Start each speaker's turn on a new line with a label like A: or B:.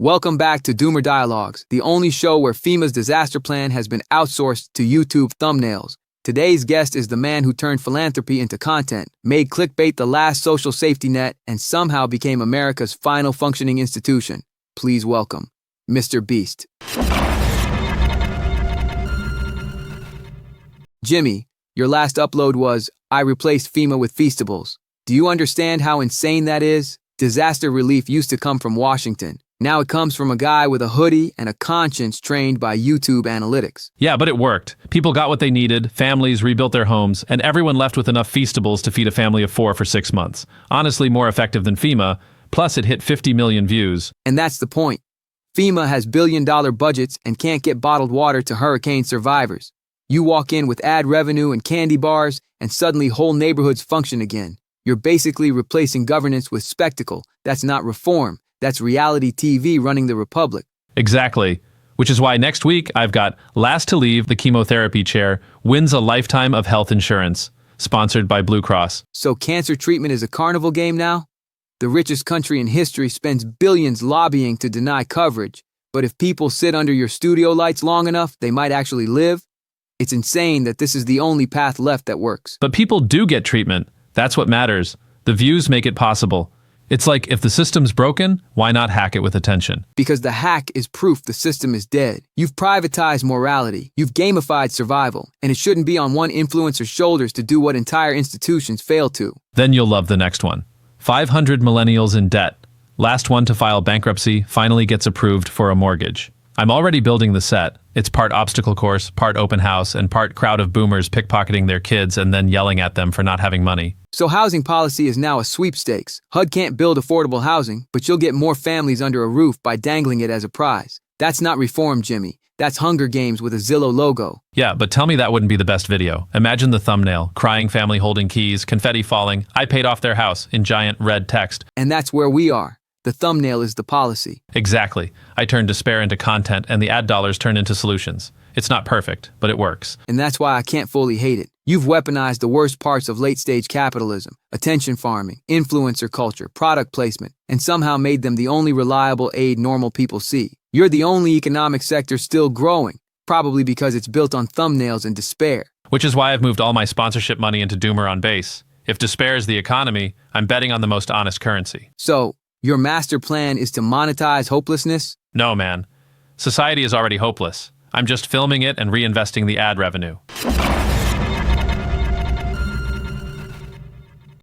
A: Welcome back to Doomer Dialogues, the only show where FEMA's disaster plan has been outsourced to YouTube thumbnails. Today's guest is the man who turned philanthropy into content, made clickbait the last social safety net, and somehow became America's final functioning institution. Please welcome Mr. Beast. Jimmy, your last upload was, "I replaced FEMA with Feastables." Do you understand how insane that is? Disaster relief used to come from Washington. Now it comes from a guy with a hoodie and a conscience trained by YouTube analytics.
B: Yeah, but it worked. People got what they needed, families rebuilt their homes, and everyone left with enough Feastables to feed a family of 4 for 6 months. Honestly, more effective than FEMA, plus it hit 50 million views.
A: And that's the point. FEMA has billion-dollar budgets and can't get bottled water to hurricane survivors. You walk in with ad revenue and candy bars, and suddenly whole neighborhoods function again. You're basically replacing governance with spectacle. That's not reform. That's reality TV running the republic.
B: Exactly. Which is why next week I've got Last to Leave the Chemotherapy Chair Wins a Lifetime of Health Insurance, sponsored by Blue Cross.
A: So cancer treatment is a carnival game now? The richest country in history spends billions lobbying to deny coverage, but if people sit under your studio lights long enough, they might actually live? It's insane that this is the only path left that works.
B: But people do get treatment. That's what matters. The views make it possible. It's like, if the system's broken, why not hack it with attention?
A: Because the hack is proof the system is dead. You've privatized morality. You've gamified survival. And it shouldn't be on one influencer's shoulders to do what entire institutions fail to.
B: Then you'll love the next one. 500 millennials in debt. Last one to file bankruptcy finally gets approved for a mortgage. I'm already building the set. It's part obstacle course, part open house, and part crowd of boomers pickpocketing their kids and then yelling at them for not having money.
A: So housing policy is now a sweepstakes. HUD can't build affordable housing, but you'll get more families under a roof by dangling it as a prize. That's not reform, Jimmy. That's Hunger Games with a Zillow logo.
B: Yeah, but tell me that wouldn't be the best video. Imagine the thumbnail, crying family holding keys, confetti falling, "I paid off their house," in giant red text.
A: And that's where we are. The thumbnail is the policy.
B: Exactly. I turn despair into content and the ad dollars turn into solutions. It's not perfect, but it works.
A: And that's why I can't fully hate it. You've weaponized the worst parts of late-stage capitalism, attention farming, influencer culture, product placement, and somehow made them the only reliable aid normal people see. You're the only economic sector still growing, probably because it's built on thumbnails and despair.
B: Which is why I've moved all my sponsorship money into Doomer on Base. If despair is the economy, I'm betting on the most honest currency.
A: So, your master plan is to monetize hopelessness?
B: No, man. Society is already hopeless. I'm just filming it and reinvesting the ad revenue.